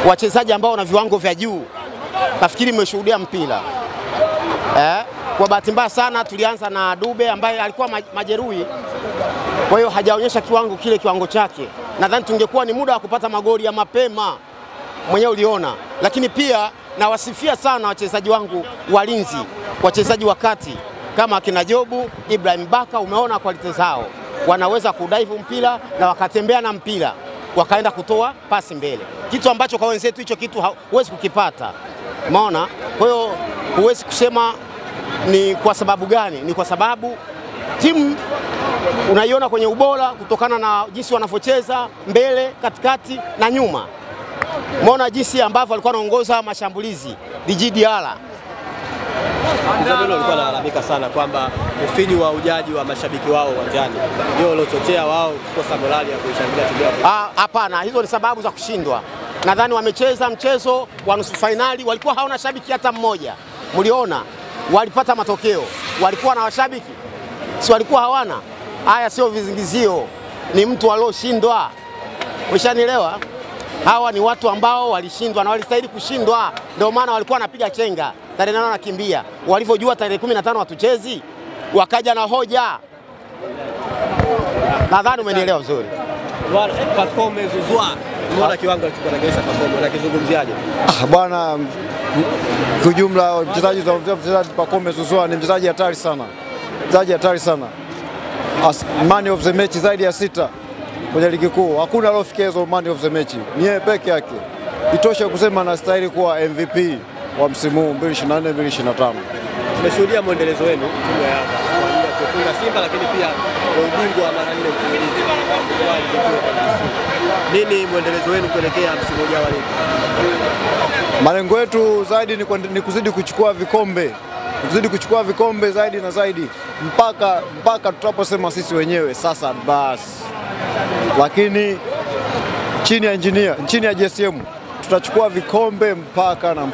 wachezaji ambao wana viwango vya juu. Nafikiri mmeshuhudia mpira. Kwa bahati mbaya sana tulianza na Dube ambaye alikuwa majeruhi. Kwa hiyo hajaonyesha kiwango chake. Nadhani tungekuwa ni muda wa kupata magoli ya mapema. Mwenyewe uliona. Lakini pia nawasifia sana wachezaji wangu walinzi, wachezaji wa kati kama akina Jobu, Ibrahim Baka, umeona quality zao. Wanaweza kudive mpira na wakatembea na mpira, wakaenda kutoa pasi mbele. Kitu ambacho kwa wenzetu hicho kitu huwezi kukipata. Umeona? Kwa hiyo huwezi kusema ni kwa sababu gani? Ni kwa sababu timu unaiona kwenye ubora kutokana na jinsi wanavyocheza mbele, katikati na nyuma. Umeona jinsi ambavyo walikuwa wanaongoza mashambulizi. Djigui Diarra. Mzabelo alikuwa analalamika sana kwamba ufinyu wa ujaji wa mashabiki wao uwanjani ndio uliochochea wao kukosa morali ya kuishangilia timu yao. Hapana, hizo ni sababu za kushindwa. Nadhani wamecheza mchezo wa nusu finali, walikuwa hawana shabiki hata mmoja. Mliona walipata matokeo, walikuwa na washabiki, si walikuwa hawana. Haya sio vizingizio, ni mtu alioshindwa. Umeshanielewa? Hawa ni watu ambao walishindwa na walistahili kushindwa. Ndio maana walikuwa wanapiga chenga. Tarehe 8 wanakimbia. Walivyojua tarehe 15 watuchezi, wakaja na hoja. Nadhani umenielewa vizuri. Pacome Zouzoua, unaona kiwango alichokuonyesha Pacome, unakizungumziaje? Bwana, kwa jumla mchezaji Pacome Zouzoua ni mchezaji hatari sana. Mchezaji hatari sana. Man of the match zaidi ya 6 kwenye ligi kuu. Hakuna alofikia hizo man of the match. Ni yeye peke yake. Itosha kusema anastahili kuwa MVP wa msimu huu 2024-2025. Tumeshuhudia mwendelezo wenu timu ya Yanga kwa kufunga Simba, lakini pia ubingwa wa mara 4 mfululizo. Nini mwendelezo wenu kuelekea msimu ujao wa ligi? Malengo yetu zaidi ni kuzidi kuchukua vikombe. Kuzidi kuchukua vikombe zaidi na zaidi mpaka tutaposema sisi wenyewe sasa basi. Lakini chini ya GSM tutachukua vikombe mpaka na